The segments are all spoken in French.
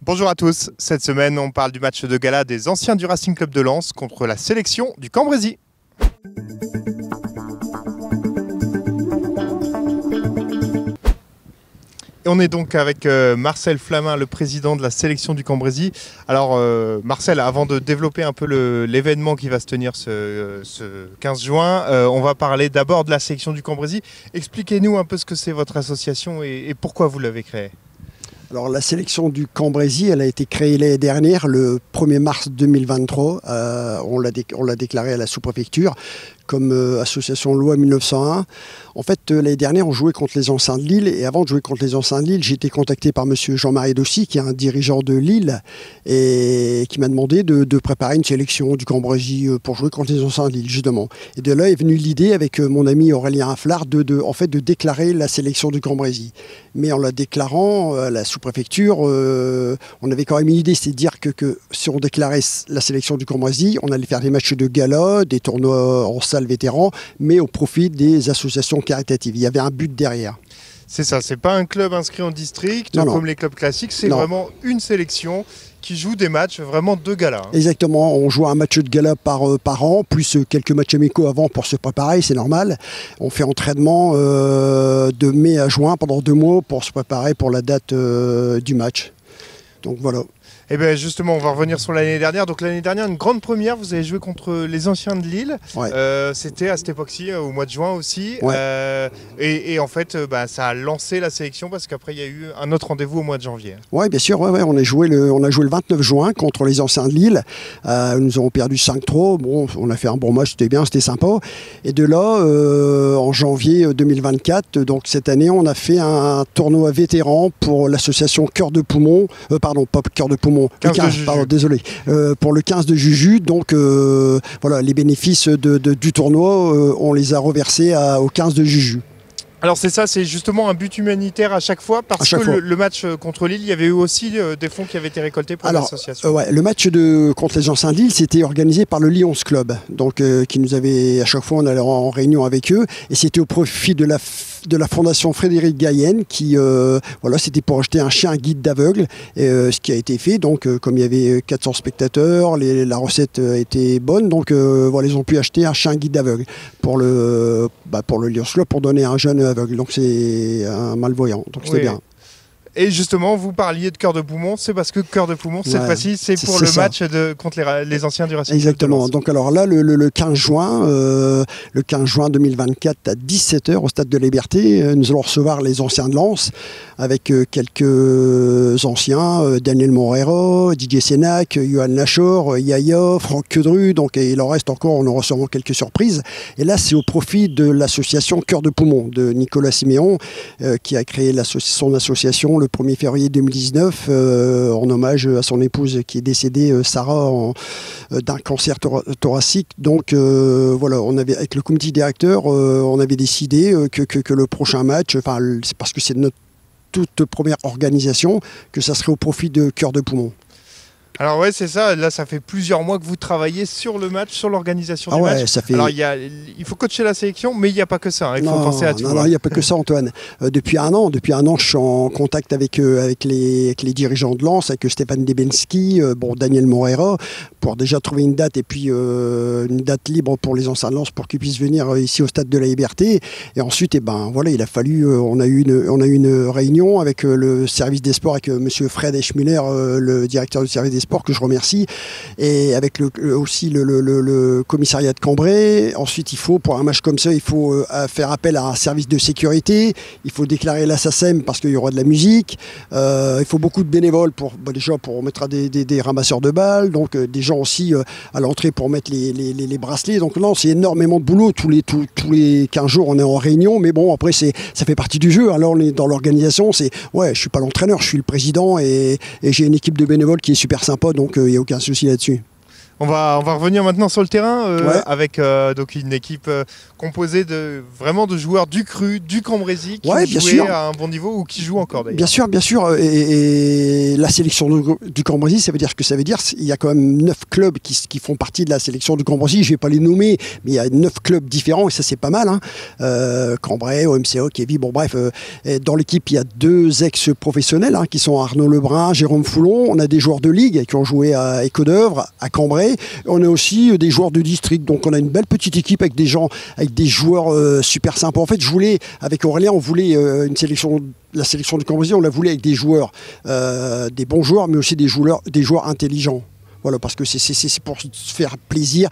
Bonjour à tous, cette semaine on parle du match de gala des anciens du Racing Club de Lens contre la sélection du Cambrésis. Et on est donc avec Marcel Flamin, le président de la sélection du Cambrésis. Alors Marcel, avant de développer un peu l'événement qui va se tenir ce 15 juin, on va parler d'abord de la sélection du Cambrésis. Expliquez-nous un peu ce que c'est votre association et pourquoi vous l'avez créée. Alors la sélection du Cambrésis, elle a été créée l'année dernière, le 1er mars 2023. On l'a déclarée à la sous-préfecture comme association loi 1901. En fait, l'année dernière, on jouait contre les anciens de Lille. Et avant de jouer contre les anciens de Lille, j'ai été contacté par monsieur Jean-Marie Dossy, qui est un dirigeant de Lille, et qui m'a demandé de préparer une sélection du Cambrésis pour jouer contre les anciens de Lille, justement. Et de là est venue l'idée, avec mon ami Aurélien Afflard, de déclarer la sélection du Cambrésis. Mais en la déclarant à la sous-préfecture, on avait quand même une idée, c'est de dire que si on déclarait la sélection du Cambrésis, on allait faire des matchs de gala, des tournois en salle vétérans, mais au profit des associations caritatives. Il y avait un but derrière. C'est ça, c'est pas un club inscrit en district comme les clubs classiques, c'est vraiment une sélection qui joue des matchs vraiment de gala. Exactement, on joue un match de gala par an, plus quelques matchs amicaux avant pour se préparer, c'est normal. On fait entraînement de mai à juin pendant 2 mois pour se préparer pour la date du match. Donc voilà. Et bien justement, on va revenir sur l'année dernière. Donc l'année dernière, une grande première, vous avez joué contre les anciens de Lille. Ouais. C'était à cette époque-ci, au mois de juin aussi. Ouais. Et en fait, ça a lancé la sélection parce qu'après, il y a eu un autre rendez-vous au mois de janvier. Oui, bien sûr. Ouais. On a joué le 29 juin contre les anciens de Lille. Nous avons perdu 5-3. Bon, on a fait un bon match, c'était bien, c'était sympa. Et de là, en janvier 2024, donc cette année, on a fait un tournoi vétéran pour l'association Cœur de Poumon. Pardon, pas Cœur de Poumon. Désolé. Pour le 15 de Juju, donc voilà, les bénéfices du tournoi, on les a reversés au 15 de Juju. Alors c'est ça, c'est justement un but humanitaire à chaque fois, parce que le match contre Lille, il y avait eu aussi des fonds qui avaient été récoltés pour l'association. Le match contre les anciens de Lille, c'était organisé par le Lions Club, donc qui nous avait, à chaque fois on allait en réunion avec eux, et c'était au profit de la fondation Frédéric Gayenne qui, c'était pour acheter un chien guide d'aveugle, ce qui a été fait. Donc comme il y avait 400 spectateurs, la recette était bonne, donc ils ont pu acheter un chien guide d'aveugle pour le Lions Club, pour donner à un jeune aveugle. Donc c'est un malvoyant, donc c'était bien. Et justement, vous parliez de Cœur de Poumon, c'est parce que Cœur de Poumon, cette fois-ci, c'est pour le match contre les anciens du Racing. Exactement. Donc alors là, le 15 juin 2024 à 17h au Stade de la Liberté, nous allons recevoir les anciens de Lens avec quelques anciens, Daniel Morera, Didier Sénac, Johan Lachor, Yaya, Franck Quedru. Donc il en reste encore, on en recevra quelques surprises. Et là, c'est au profit de l'association Cœur de Poumon de Nicolas Siméon, qui a créé son association le 1er février 2019 en hommage à son épouse qui est décédée, Sarah, d'un cancer thoracique. Donc on avait, avec le comité directeur, on avait décidé que le prochain match, c'est parce que c'est notre toute première organisation, que ça serait au profit de Cœur de Poumon. Alors ouais, c'est ça. Là, ça fait plusieurs mois que vous travaillez sur le match, sur l'organisation du match. Alors il faut coacher la sélection, mais il n'y a pas que ça. Il faut penser à tout. Non, il n'y a pas que ça, Antoine. Depuis un an, je suis en contact avec les dirigeants de Lens, avec Stéphane Debensky, Daniel Morera, pour déjà trouver une date, et puis une date libre pour les anciens de Lens pour qu'ils puissent venir ici au Stade de la Liberté. Et ensuite, il a fallu, on a eu une réunion avec le service des sports, avec monsieur Fred Eschmuller, le directeur du service des sports, que je remercie, et avec aussi le commissariat de Cambrai. Ensuite, pour un match comme ça, il faut faire appel à un service de sécurité, il faut déclarer la SACEM parce qu'il y aura de la musique, il faut beaucoup de bénévoles pour mettre des ramasseurs de balles, donc des gens aussi à l'entrée pour mettre les bracelets. Donc non, c'est énormément de boulot. Tous les 15 jours, on est en réunion, mais bon, après, ça fait partie du jeu. Alors, on est dans l'organisation, je suis pas l'entraîneur, je suis le président, et j'ai une équipe de bénévoles qui est super sympa, donc il n'y a aucun souci là-dessus. On va revenir maintenant sur le terrain Ouais. avec donc une équipe composée vraiment de joueurs du Cru, du Cambrésis qui Ouais, ont bien joué sûr. à un bon niveau ou qui jouent encore d'ailleurs. Bien sûr. Et la sélection du Cambrésis, ça veut dire ce que ça veut dire. Il y a quand même 9 clubs qui font partie de la sélection du Cambrésis. Je ne vais pas les nommer, mais il y a 9 clubs différents et ça, c'est pas mal. Hein. Cambrai, OMCO, Kévy, bon bref. Dans l'équipe, il y a 2 ex-professionnels qui sont Arnaud Lebrun, Jérôme Foulon. On a des joueurs de ligue qui ont joué à Écodœuvre, à Cambrai. On a aussi des joueurs de district. Donc on a une belle petite équipe avec des joueurs super sympas. En fait, avec Aurélien, on voulait une sélection. La sélection du Cambrésis, on la voulait avec des joueurs, des bons joueurs, mais aussi des joueurs intelligents. Voilà, parce que c'est pour faire plaisir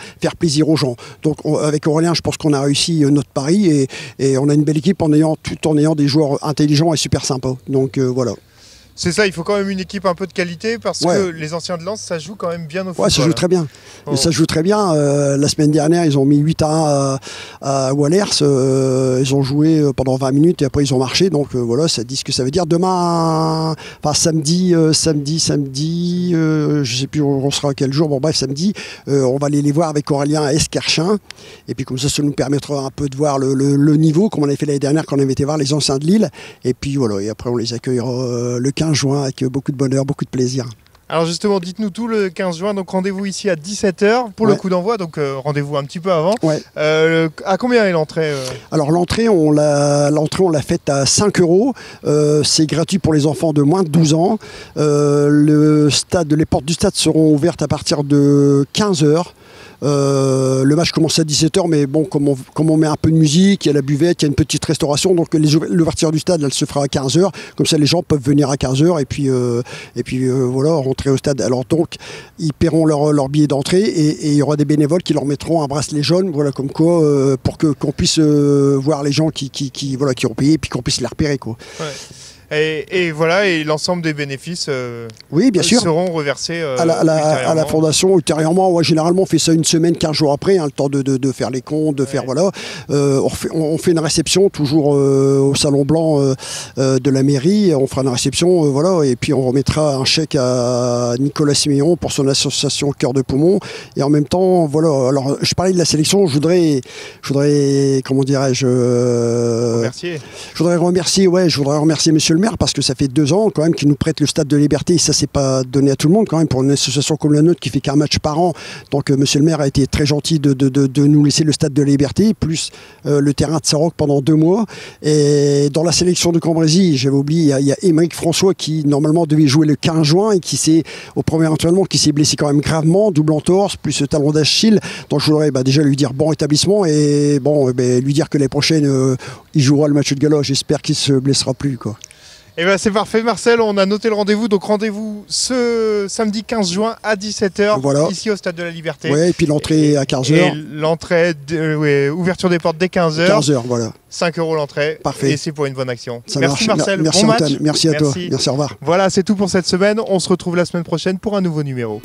aux gens. Donc avec Aurélien, je pense qu'on a réussi notre pari et on a une belle équipe tout en ayant des joueurs intelligents et super sympas. Donc voilà. C'est ça, il faut quand même une équipe un peu de qualité parce que les anciens de Lens, ça joue quand même bien au football. Ouais, ça joue très bien. Oh. Ça joue très bien. La semaine dernière, ils ont mis 8-1 à Wallers. Ils ont joué pendant 20 minutes et après ils ont marché. Donc voilà, ça dit ce que ça veut dire. Demain, enfin samedi, je sais plus on sera à quel jour. Bon bref, samedi, on va aller les voir avec Aurélien à Escarchin. Et puis comme ça nous permettra un peu de voir le niveau, comme on avait fait l'année dernière quand on avait été voir les anciens de Lille. Et puis voilà, et après on les accueillera le 15 juin avec beaucoup de bonheur, beaucoup de plaisir. Alors justement, dites-nous tout le 15 juin, donc rendez-vous ici à 17h pour le coup d'envoi, donc rendez-vous un petit peu avant. Ouais. À combien est l'entrée Alors l'entrée, on l'a faite à 5 €. C'est gratuit pour les enfants de moins de 12 ans. Les portes du stade seront ouvertes à partir de 15 h. Le match commence à 17 h, mais bon, comme on met un peu de musique, il y a la buvette, il y a une petite restauration, donc l'ouverture du stade, elle se fera à 15 h. Comme ça, les gens peuvent venir à 15 h et puis voilà, rentrer au stade. Alors donc, ils paieront leur billet d'entrée et il y aura des bénévoles qui leur mettront un bracelet jaune, voilà, comme quoi, pour qu'on puisse voir les gens qui ont payé et puis qu'on puisse les repérer, quoi. Ouais. Et voilà, et l'ensemble des bénéfices oui, bien sûr, seront reversés à la fondation ultérieurement. Ouais, généralement, on fait ça une semaine, 15 jours après, le temps de faire les comptes, de faire voilà. On fait une réception toujours au Salon Blanc de la mairie. On fera une réception, voilà, et puis on remettra un chèque à Nicolas Siméon pour son association Cœur de Poumon. Et en même temps, voilà. Alors, je parlais de la sélection. Je voudrais, comment dirais-je, remercier. Je voudrais remercier Monsieur le maire parce que ça fait 2 ans quand même qu'il nous prête le Stade de Liberté et ça c'est pas donné à tout le monde quand même pour une association comme la nôtre qui fait qu'un match par an. Donc Monsieur le maire a été très gentil de nous laisser le Stade de Liberté plus le terrain de Saroc pendant 2 mois. Et dans la sélection de Cambrésis, j'avais oublié, il y a Émeric François qui normalement devait jouer le 15 juin et qui s'est au premier entraînement qui s'est blessé quand même gravement, double entorse plus talon d'Achille. Donc je voudrais déjà lui dire bon établissement et lui dire que l'année prochaine il jouera le match de gala. J'espère qu'il se blessera plus, quoi. Et ben c'est parfait Marcel, on a noté le rendez-vous, donc rendez-vous ce samedi 15 juin à 17 h voilà. Ici au Stade de la Liberté. Ouais, et puis l'entrée à 15 h. Et l'entrée, ouverture des portes dès 15 h. 15 h, voilà. 5 € l'entrée. Parfait. Et c'est pour une bonne action. Ça merci marche. Marcel, Merci bon Antoine, match. merci à toi. Merci, au revoir. Voilà, c'est tout pour cette semaine, on se retrouve la semaine prochaine pour un nouveau numéro.